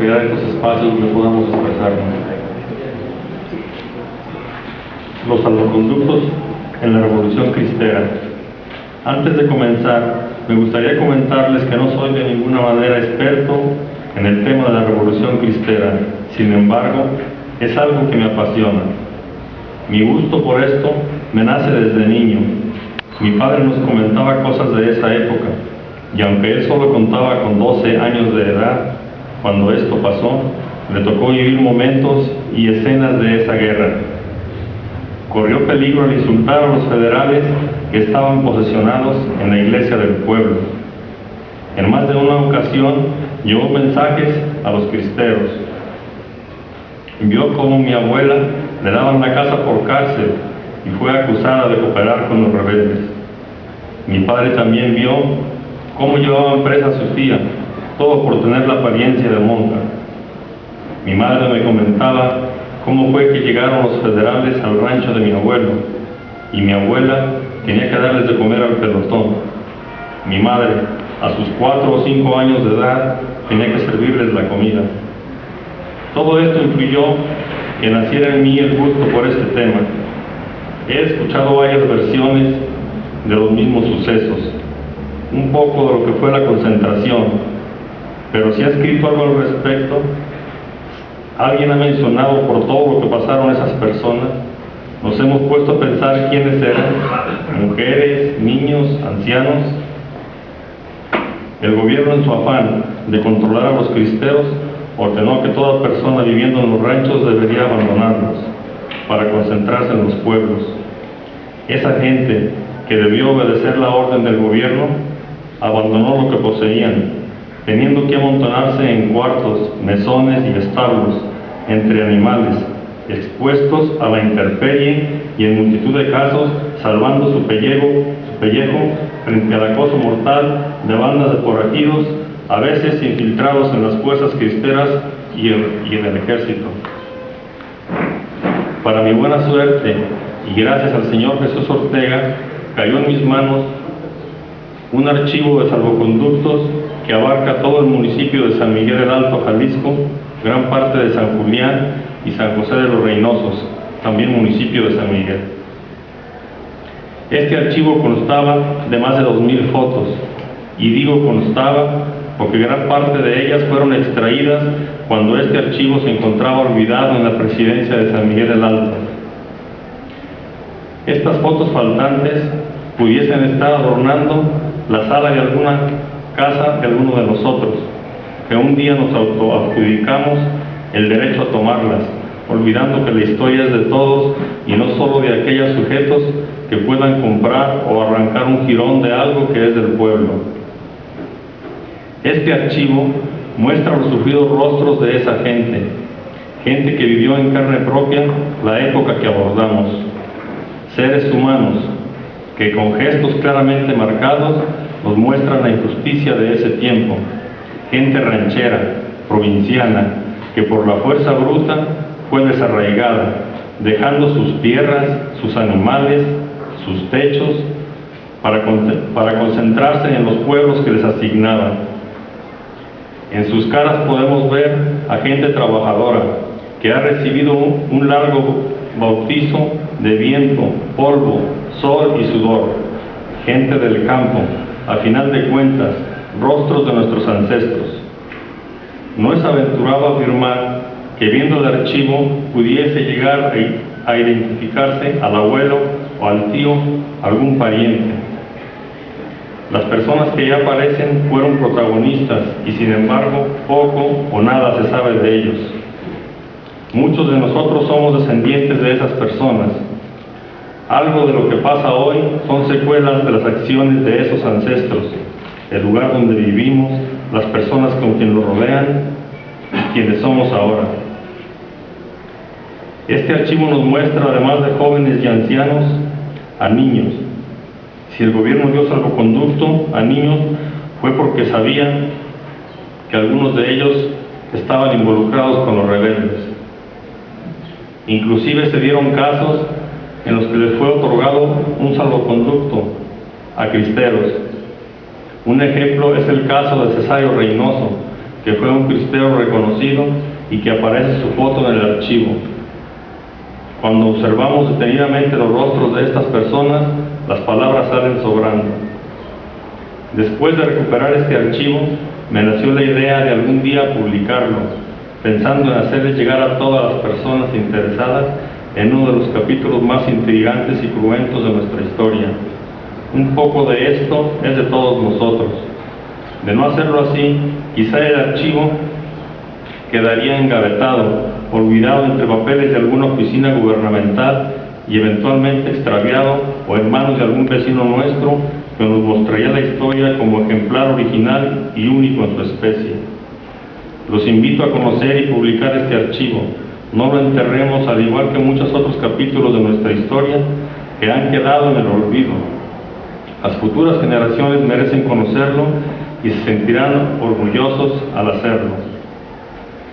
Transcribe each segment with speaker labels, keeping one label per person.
Speaker 1: crear estos espacios donde podamos expresarnos. Los salvoconductos en la Revolución Cristera. Antes de comenzar, me gustaría comentarles que no soy de ninguna manera experto en el tema de la Revolución Cristera. Sin embargo, es algo que me apasiona. Mi gusto por esto me nace desde niño. Mi padre nos comentaba cosas de esa época, y aunque él solo contaba con 12 años de edad, cuando esto pasó, le tocó vivir momentos y escenas de esa guerra. Corrió peligro al insultar a los federales que estaban posesionados en la iglesia del pueblo. En más de una ocasión llevó mensajes a los cristeros. Vio cómo mi abuela le daban la casa por cárcel y fue acusada de cooperar con los rebeldes. Mi padre también vio cómo llevaban presa a su tía, todo por tener la apariencia de monja. Mi madre me comentaba cómo fue que llegaron los federales al rancho de mi abuelo, y mi abuela tenía que darles de comer al pelotón. Mi madre, a sus 4 o 5 años de edad, tenía que servirles la comida. Todo esto influyó que naciera en mí el gusto por este tema. He escuchado varias versiones de los mismos sucesos, un poco de lo que fue la concentración, pero si ha escrito algo al respecto. Alguien ha mencionado por todo lo que pasaron esas personas. Nos hemos puesto a pensar quiénes eran: mujeres, niños, ancianos. El gobierno, en su afán de controlar a los cristeros, ordenó que toda persona viviendo en los ranchos debería abandonarlos para concentrarse en los pueblos. Esa gente que debió obedecer la orden del gobierno abandonó lo que poseían, teniendo que amontonarse en cuartos, mesones y establos, entre animales, expuestos a la intemperie y en multitud de casos salvando su pellejo frente al acoso mortal de bandas de forajidos, a veces infiltrados en las fuerzas cristeras y en el ejército. Para mi buena suerte, y gracias al señor Jesús Ortega, cayó en mis manos un archivo de salvoconductos que abarca todo el municipio de San Miguel el Alto, Jalisco, gran parte de San Julián y San José de los Reynosos, también municipio de San Miguel. Este archivo constaba de más de 2000 fotos, y digo constaba porque gran parte de ellas fueron extraídas cuando este archivo se encontraba olvidado en la presidencia de San Miguel el Alto. Estas fotos faltantes pudiesen estar adornando la sala de alguna casa de alguno de nosotros, que un día nos autoadjudicamos el derecho a tomarlas, olvidando que la historia es de todos y no solo de aquellos sujetos que puedan comprar o arrancar un jirón de algo que es del pueblo. Este archivo muestra los sufridos rostros de esa gente que vivió en carne propia la época que abordamos. Seres humanos que con gestos claramente marcados nos muestran la injusticia de ese tiempo. Gente ranchera, provinciana, que por la fuerza bruta fue desarraigada, dejando sus tierras, sus animales, sus techos, para concentrarse en los pueblos que les asignaban. En sus caras podemos ver a gente trabajadora que ha recibido un largo bautizo de viento, polvo, sol y sudor. Gente del campo, a final de cuentas, rostros de nuestros ancestros. No es aventurado afirmar que viendo el archivo pudiese llegar a identificarse al abuelo o al tío, algún pariente. Las personas que ya aparecen fueron protagonistas y sin embargo poco o nada se sabe de ellos. Muchos de nosotros somos descendientes de esas personas. Algo de lo que pasa hoy son secuelas de las acciones de esos ancestros, el lugar donde vivimos, las personas con quien nos rodean y quienes somos ahora. Este archivo nos muestra, además de jóvenes y ancianos, a niños. Si el gobierno dio salvoconducto a niños, fue porque sabían que algunos de ellos estaban involucrados con los rebeldes. Inclusive se dieron casos en los que les fue otorgado un salvoconducto a cristeros. Un ejemplo es el caso de Cesario Reynoso, que fue un cristero reconocido y que aparece su foto en el archivo. Cuando observamos detenidamente los rostros de estas personas, las palabras salen sobrando. Después de recuperar este archivo, me nació la idea de algún día publicarlo, pensando en hacerles llegar a todas las personas interesadas en uno de los capítulos más intrigantes y cruentos de nuestra historia. Un poco de esto es de todos nosotros. De no hacerlo así, quizá el archivo quedaría engavetado, olvidado entre papeles de alguna oficina gubernamental y eventualmente extraviado o en manos de algún vecino nuestro que nos mostraría la historia como ejemplar original y único en su especie. Los invito a conocer y publicar este archivo. No lo enterremos, al igual que muchos otros capítulos de nuestra historia que han quedado en el olvido. Las futuras generaciones merecen conocerlo y se sentirán orgullosos al hacerlo.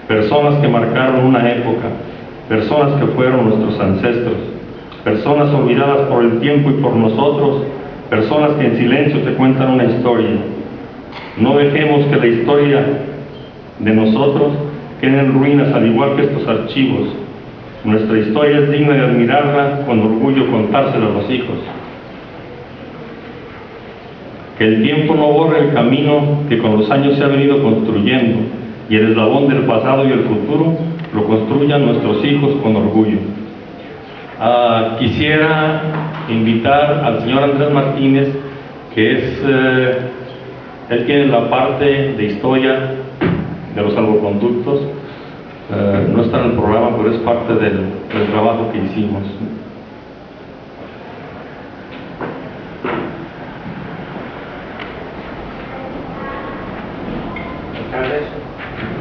Speaker 1: Personas que marcaron una época, personas que fueron nuestros ancestros, personas olvidadas por el tiempo y por nosotros, personas que en silencio te cuentan una historia. No dejemos que la historia de nosotros quede en ruinas, al igual que estos archivos. Nuestra historia es digna de admirarla, con orgullo contársela a los hijos. Que el tiempo no borre el camino que con los años se ha venido construyendo, y el eslabón del pasado y el futuro lo construyan nuestros hijos con orgullo. Quisiera invitar al señor Andrés Martínez, que es, él tiene la parte de historia de los salvoconductos, no está en el programa, pero es parte del trabajo que hicimos.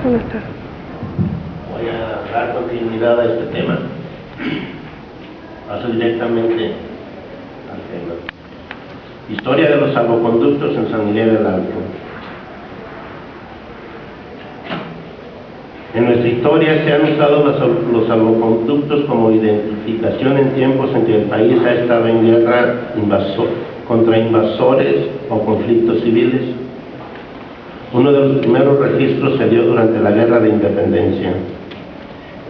Speaker 2: Buenas tardes.
Speaker 3: Voy a dar continuidad a este tema. Paso directamente al tema. Historia de los salvoconductos en San Miguel del Alto. En nuestra historia se han usado los salvoconductos como identificación en tiempos en que el país ha estado en guerra contra invasores o conflictos civiles. Uno de los primeros registros se dio durante la Guerra de Independencia.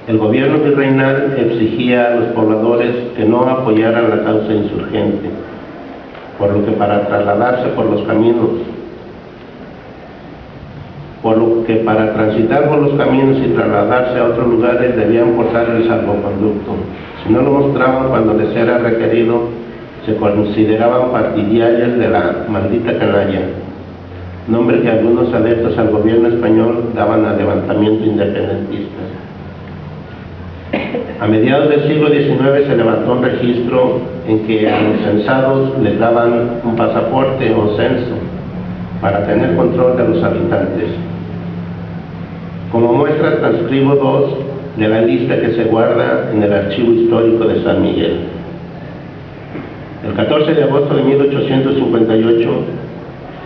Speaker 3: El gobierno virreinal exigía a los pobladores que no apoyaran la causa insurgente, por lo que para transitar por los caminos y trasladarse a otros lugares debían portar el salvoconducto. Si no lo mostraban cuando les era requerido, se consideraban partidarios de la maldita canalla, nombre que algunos adeptos al gobierno español daban al levantamiento independentista. A mediados del siglo XIX se levantó un registro en que a los censados les daban un pasaporte o censo para tener control de los habitantes. Como muestra transcribo dos de la lista que se guarda en el Archivo Histórico de San Miguel. El 14 de agosto de 1858,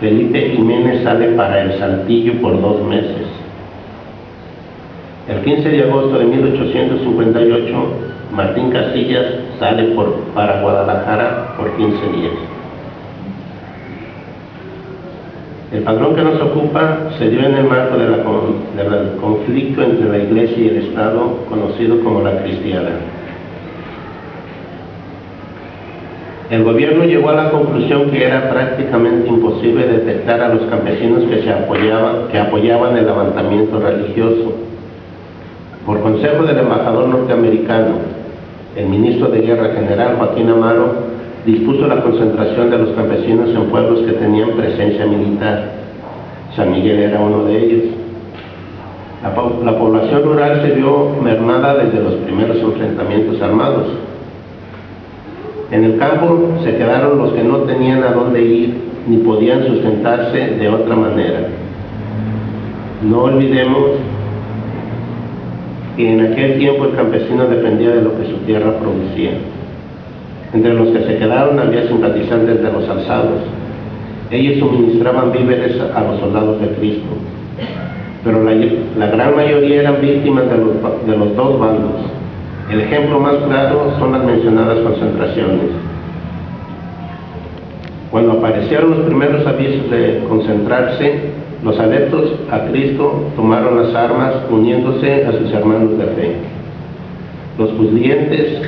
Speaker 3: Felipe Jiménez sale para el Saltillo por 2 meses. El 15 de agosto de 1858, Martín Casillas sale para Guadalajara por 15 días. El padrón que nos ocupa se dio en el marco del conflicto entre la Iglesia y el Estado, conocido como la Cristiada. El gobierno llegó a la conclusión que era prácticamente imposible detectar a los campesinos que apoyaban el levantamiento religioso. Por consejo del embajador norteamericano, el ministro de Guerra general Joaquín Amaro dispuso la concentración de los campesinos en pueblos que tenían presencia militar. San Miguel era uno de ellos. La población rural se vio mermada desde los primeros enfrentamientos armados. En el campo se quedaron los que no tenían a dónde ir ni podían sustentarse de otra manera. No olvidemos que en aquel tiempo el campesino dependía de lo que su tierra producía. Entre los que se quedaron había simpatizantes de los alzados. Ellos suministraban víveres a los soldados de Cristo, pero la gran mayoría eran víctimas de los dos bandos. El ejemplo más claro son las mencionadas concentraciones. Cuando aparecieron los primeros avisos de concentrarse, Los adeptos a Cristo tomaron las armas uniéndose a sus hermanos de fe. Los pudientes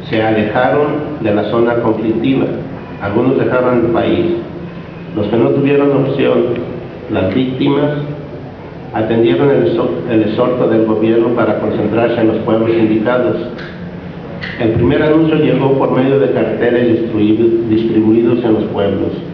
Speaker 3: se alejaron de la zona conflictiva, algunos dejaron el país. Los que no tuvieron opción, las víctimas, atendieron el exhorto del gobierno para concentrarse en los pueblos indicados. El primer anuncio llegó por medio de carteles distribuidos en los pueblos.